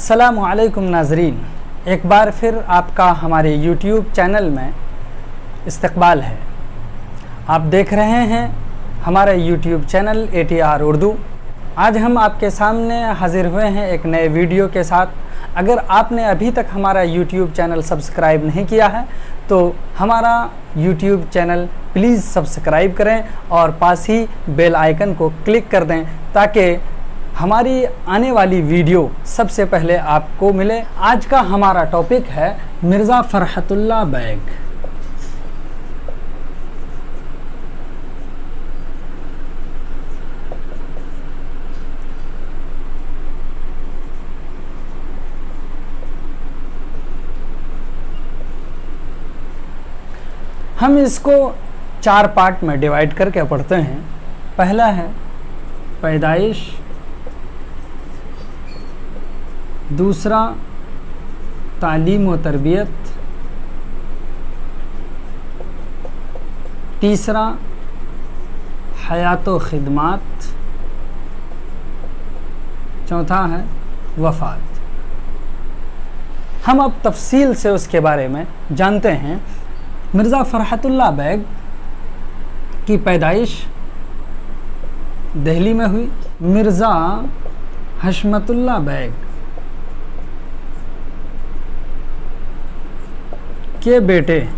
अस्सलामुअलैकुम नाज़रीन, एक बार फिर आपका हमारे YouTube चैनल में इस्तकबाल है। आप देख रहे हैं हमारा YouTube चैनल ATR उर्दू। आज हम आपके सामने हाजिर हुए हैं एक नए वीडियो के साथ। अगर आपने अभी तक हमारा YouTube चैनल सब्सक्राइब नहीं किया है तो हमारा YouTube चैनल प्लीज़ सब्सक्राइब करें और पास ही बेल आइकन को क्लिक कर दें ताकि हमारी आने वाली वीडियो सबसे पहले आपको मिले। आज का हमारा टॉपिक है मिर्ज़ा फ़रहतुल्लाह बैग। हम इसको 4 पार्ट में डिवाइड करके पढ़ते हैं। पहला है पैदाइश, दूसरा तालीम व तरबियत, तीसरा हयात व खिदमात, चौथा है वफ़ात। हम अब तफसील से उसके बारे में जानते हैं। मिर्ज़ा फ़रहतुल्लाह बैग की पैदाइश दिल्ली में हुई। मिर्ज़ा हशमतुल्लाह बैग के बेटे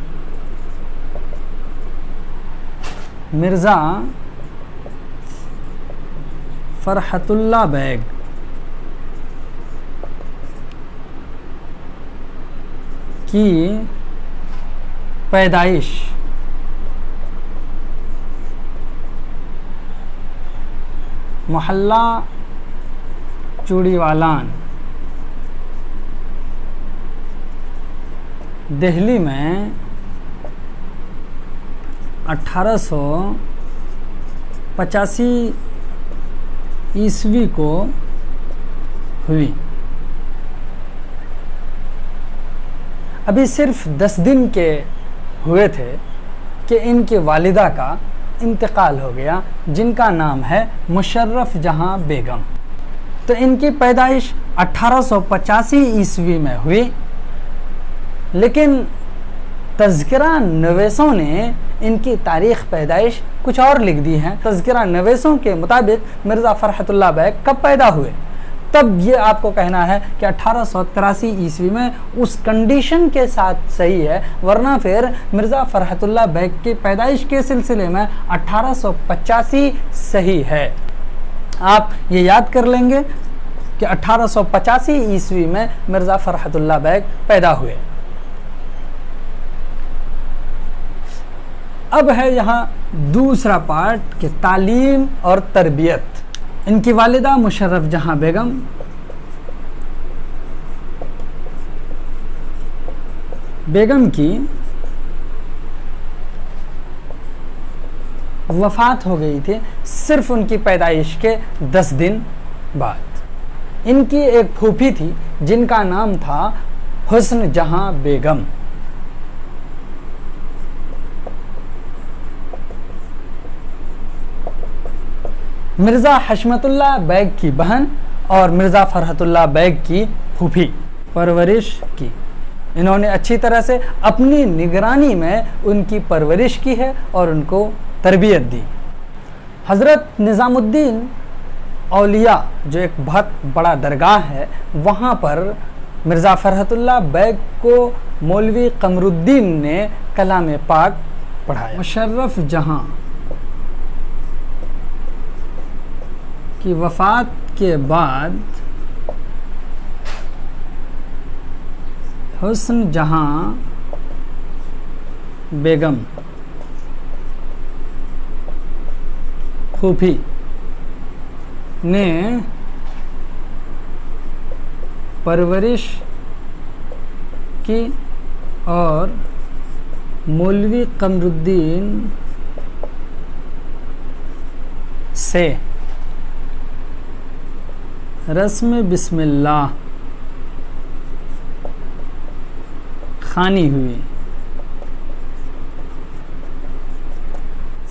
मिर्ज़ा फ़रहतुल्लाह बैग की पैदाइश मोहल्ला चूड़ीवालान दिल्ली में 1885 ईस्वी को हुई। अभी सिर्फ 10 दिन के हुए थे कि इनके वालिदा का इंतकाल हो गया, जिनका नाम है मुशर्रफ जहां बेगम। तो इनकी पैदाइश 1885 ईस्वी में हुई, लेकिन तज़किरा नवेसों ने इनकी तारीख़ पैदाइश कुछ और लिख दी है। तज़किरा नवेसों के मुताबिक मिर्ज़ा फ़रहतुल्लाह बैग कब पैदा हुए, तब ये आपको कहना है कि 1883 ईस्वी में, उस कंडीशन के साथ सही है, वरना फिर मिर्ज़ा फ़रहतुल्लाह बैग की पैदाइश के सिलसिले में 1885 सही है। आप ये याद कर लेंगे कि 1885 ईस्वी में मिर्ज़ा फ़रहतुल्लाह बैग पैदा हुए। अब है यहाँ दूसरा पार्ट कि तालीम और तरबियत। इनकी वालिदा मुशर्रफ जहां बेगम की वफ़ात हो गई थी सिर्फ उनकी पैदाइश के 10 दिन बाद। इनकी एक फूफी थी जिनका नाम था हुस्न जहां बेगम। मिर्ज़ा हशमतुल्लाह बैग की बहन और मिर्ज़ा फ़रहतुल्लाह बैग की फूफी परवरिश की। इन्होंने अच्छी तरह से अपनी निगरानी में उनकी परवरिश की है और उनको तरबियत दी। हज़रत निज़ामुद्दीन औलिया, जो एक बहुत बड़ा दरगाह है, वहाँ पर मिर्ज़ा फ़रहतुल्लाह बैग को मौलवी क़मरुद्दीन ने कलाम पाक पढ़ाया। मुशर्रफ जहां की वफ़ात के बाद हुस्न जहां बेगम फूफी ने परवरिश की और मौलवी क़मरुद्दीन से रस्म बिस्मिल्लाह खानी हुई।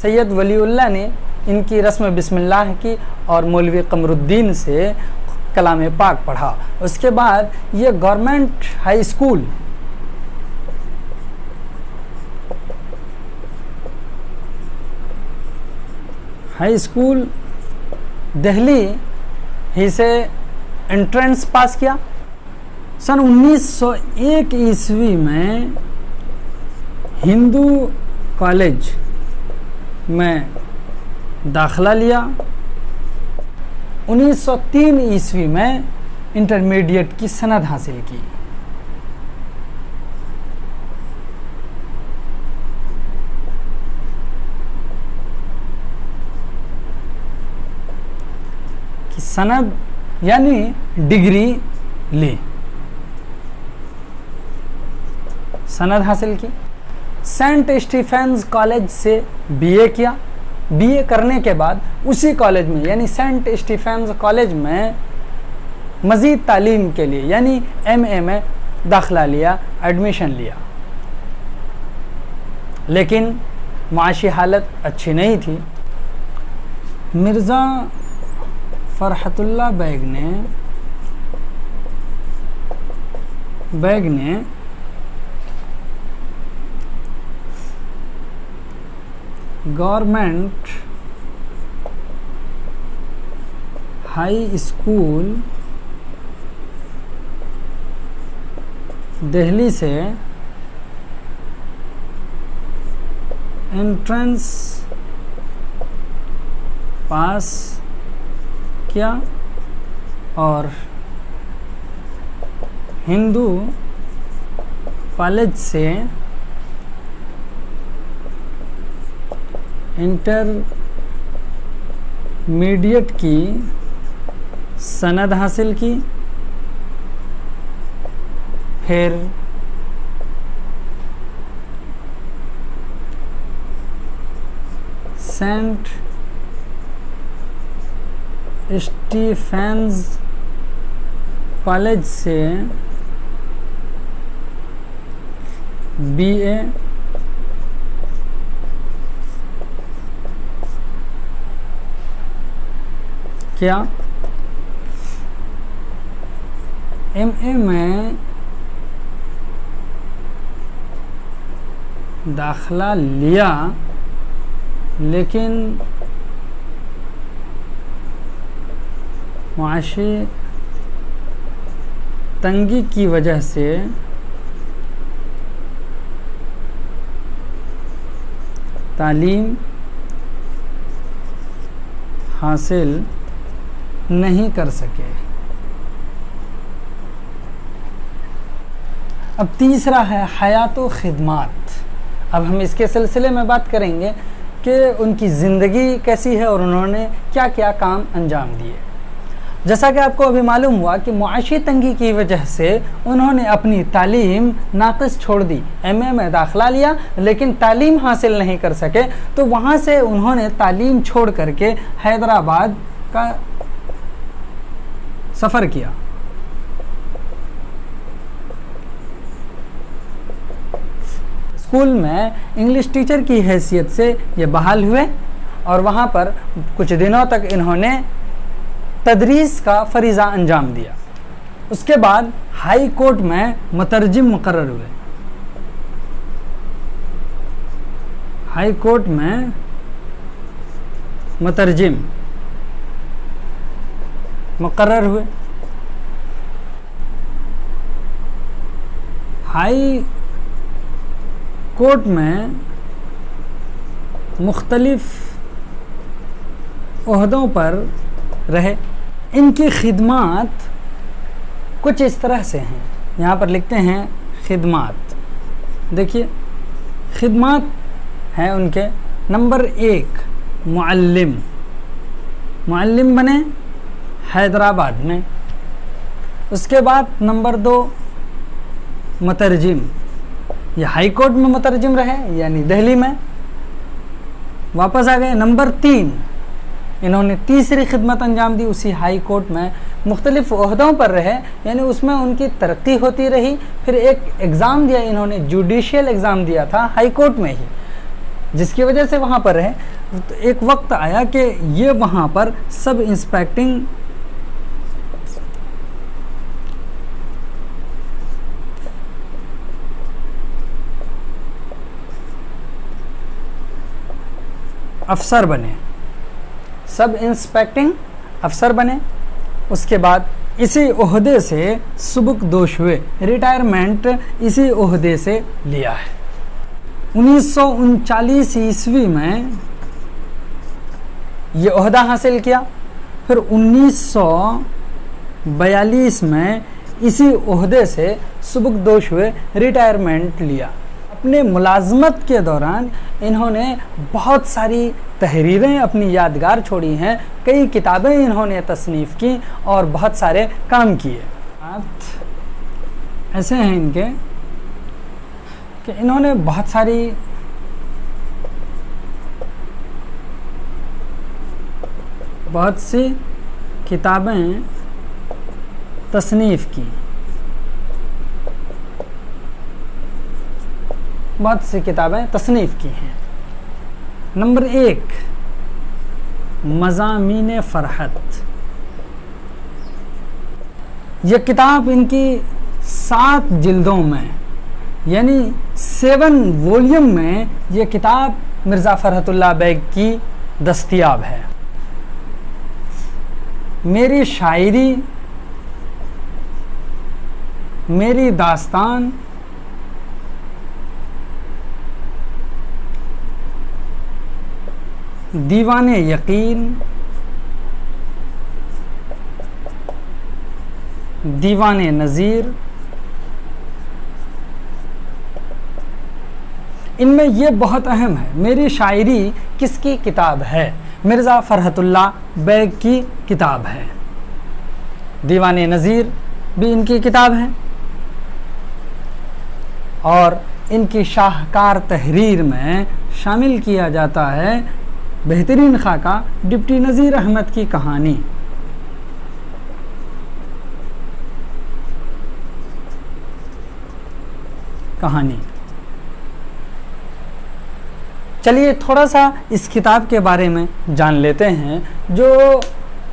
सैयद वलीउल्लाह ने इनकी रस्म बिस्मिल्लाह की और मौलवी क़मरुद्दीन से कलाम पाक पढ़ा। उसके बाद ये गवर्नमेंट हाई स्कूल दिल्ली ही से एंट्रेंस पास किया। सन 1901 ईस्वी में हिंदू कॉलेज में दाखिला लिया। 1903 ईस्वी में इंटरमीडिएट की सनद हासिल की। सनद यानी डिग्री ली, सनद हासिल की। सेंट स्टीफेंस कॉलेज से बीए किया। बीए करने के बाद उसी कॉलेज में यानी सेंट स्टीफेंस कॉलेज में मज़ीद तालीम के लिए यानी एमए में दाखिला लिया, एडमिशन लिया। लेकिन माशी हालत अच्छी नहीं थी। मिर्ज़ा फरहतुल्लाह बेग ने गवर्नमेंट हाई स्कूल दिल्ली से एंट्रेंस पास किया और हिंदू कॉलेज से इंटरमीडिएट की सनद हासिल की। फिर सेंट स्टीफेंस कॉलेज से बीए किया। एमए में दाखिला लिया, लेकिन माशी तंगी की वजह से तालीम हासिल नहीं कर सके। अब तीसरा है हयातो खिदमात। अब हम इसके सिलसिले में बात करेंगे कि उनकी ज़िंदगी कैसी है और उन्होंने क्या क्या काम अंजाम दिए। जैसा कि आपको अभी मालूम हुआ कि मुआशी तंगी की वजह से उन्होंने अपनी तालीम नाक़िस छोड़ दी। एमए में दाखिला लिया लेकिन तालीम हासिल नहीं कर सके, तो वहाँ से उन्होंने तालीम छोड़ करके हैदराबाद का सफ़र किया। स्कूल में इंग्लिश टीचर की हैसियत से ये बहाल हुए और वहाँ पर कुछ दिनों तक इन्होंने तदरीस का फरीज़ा अंजाम दिया। उसके बाद हाई कोर्ट में मुतरजिम मुकर्रर हुए। हाई कोर्ट में मुतरजिम मुकर्रर हुए। हाई कोर्ट में मुख्तलिफ ओहदों पर रहे। इनकी खिदमात कुछ इस तरह से हैं, यहाँ पर लिखते हैं खिदमात। देखिए खिदमात हैं उनके। नंबर 1 मुअल्लिम, मुअल्लिम बने हैदराबाद में। उसके बाद नंबर 2 मुतरजिम, ये हाई कोर्ट में मुतरजिम रहे यानी दिल्ली में, वापस आ गए। नंबर 3 इन्होंने तीसरी खिदमत अंजाम दी उसी हाई कोर्ट में, मुख्तलिफ ओहदों पर रहे यानी उसमें उनकी तरक्की होती रही। फिर एक एग्ज़ाम दिया इन्होंने, जुडिशियल एग्ज़ाम दिया था हाई कोर्ट में ही, जिसकी वजह से वहाँ पर रहे। तो एक वक्त आया कि ये वहाँ पर सब इंस्पेक्टिंग अफसर बने, सब इंस्पेक्टिंग अफसर बने। उसके बाद इसी ओहदे से सुबुकदोश हुए, रिटायरमेंट इसी ओहदे से लिया है। 1939 ईस्वी में ये ओहदा हासिल किया, फिर 1942 में इसी ओहदे से सुबुकदोश हुए, रिटायरमेंट लिया। अपने मुलाजमत के दौरान इन्होंने बहुत सारी तहरीरें अपनी यादगार छोड़ी हैं, कई किताबें इन्होंने तसनीफ़ की और बहुत सारे काम किए। ऐसे हैं इनके कि इन्होंने बहुत सी किताबें तसनीफ़ की, बहुत सी किताबें तसनीफ़ की हैं। नंबर 1, मज़ामीन फ़रहत। यह किताब इनकी 7 जिल्दों में, यानी 7 वॉल्यूम में यह किताब मिर्ज़ा फ़रहतुल्लाह बैग की दस्तयाब है। मेरी शायरी, मेरी दास्तान, दीवाने यकीन, दीवाने नज़ीर, इनमें ये बहुत अहम है। मेरी शायरी किसकी किताब है? मिर्ज़ा फ़रहतुल्लाह बैग की किताब है। दीवाने नज़ीर भी इनकी किताब है और इनकी शाहकार तहरीर में शामिल किया जाता है बेहतरीन खाका डिप्टी नज़ीर अहमद की कहानी। चलिए थोड़ा सा इस किताब के बारे में जान लेते हैं। जो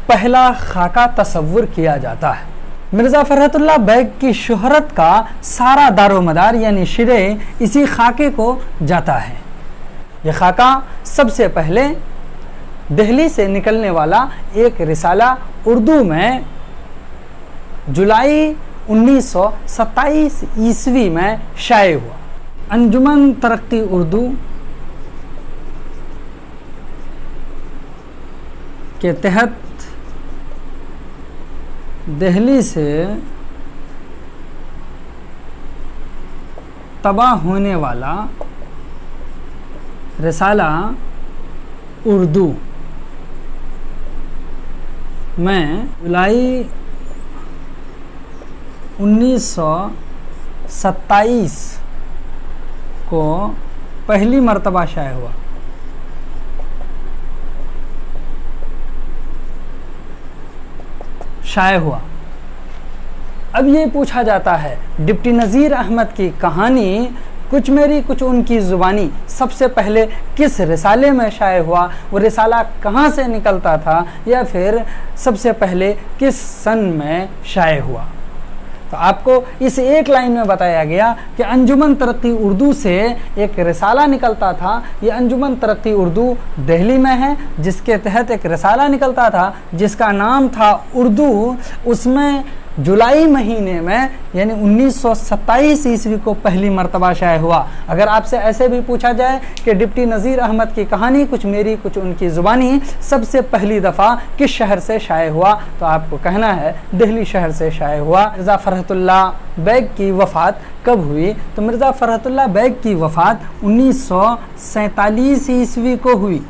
पहला खाका तसव्वुर किया जाता है, मिर्ज़ा फ़रहतुल्लाह बैग की शोहरत का सारा दारोमदार यानी श्रेय इसी खाके को जाता है। यह खाका सबसे पहले दिल्ली से निकलने वाला एक रिसाला उर्दू में जुलाई 1927 ईस्वी में शाये हुआ। अंजुमन तरक्की उर्दू के तहत दिल्ली से तबाह होने वाला रिसाला उर्दू में जुलाई 1927 को पहली मर्तबा शाये हुआ। अब ये पूछा जाता है डिप्टी नज़ीर अहमद की कहानी कुछ मेरी कुछ उनकी ज़ुबानी सबसे पहले किस रिसाले में शाये हुआ, वो रिसाला कहाँ से निकलता था, या फिर सबसे पहले किस सन में शाये हुआ। तो आपको इस एक लाइन में बताया गया कि अंजुमन तरक्की उर्दू से एक रिसाला निकलता था। ये अंजुमन तरक्की उर्दू दिल्ली में है, जिसके तहत एक रिसाला निकलता था जिसका नाम था उर्दू। उसमें जुलाई महीने में यानी 1927 ईस्वी को पहली मर्तबा शाये हुआ। अगर आपसे ऐसे भी पूछा जाए कि डिप्टी नज़ीर अहमद की कहानी कुछ मेरी कुछ उनकी ज़ुबानी सबसे पहली दफ़ा किस शहर से शाये हुआ, तो आपको कहना है दिल्ली शहर से शाये हुआ। मिर्ज़ा फ़रहतुल्लाह बैग की वफ़ात कब हुई? तो मिर्ज़ा फ़रहतुल्लाह बैग की वफ़ात 1947 ईस्वी को हुई।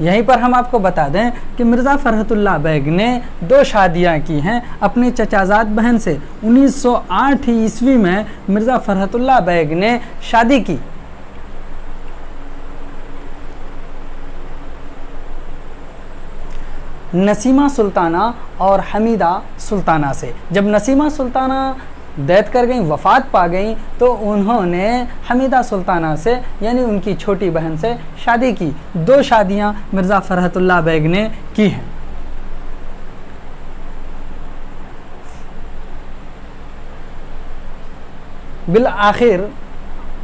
यहीं पर हम आपको बता दें कि मिर्ज़ा फ़रहतुल्लाह बैग ने 2 शादियाँ की हैं अपने चचाजाद बहन से। 1908 ईस्वी में मिर्ज़ा फ़रहतुल्लाह बैग ने शादी की। नसीमा सुल्ताना और हमीदा सुल्ताना से। जब नसीमा सुल्ताना दैत कर गई, वफ़ात पा गई, तो उन्होंने हमीदा सुल्ताना से यानी उनकी छोटी बहन से शादी की। 2 शादियां मिर्ज़ा फ़रहतुल्लाह बैग ने की हैं। बिल आखिर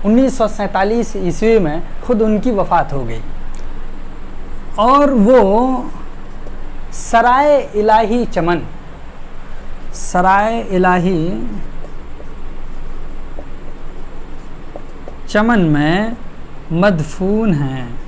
1947 ईस्वी में खुद उनकी वफ़ात हो गई। और वो सराय इलाही चमन में मदफून हैं।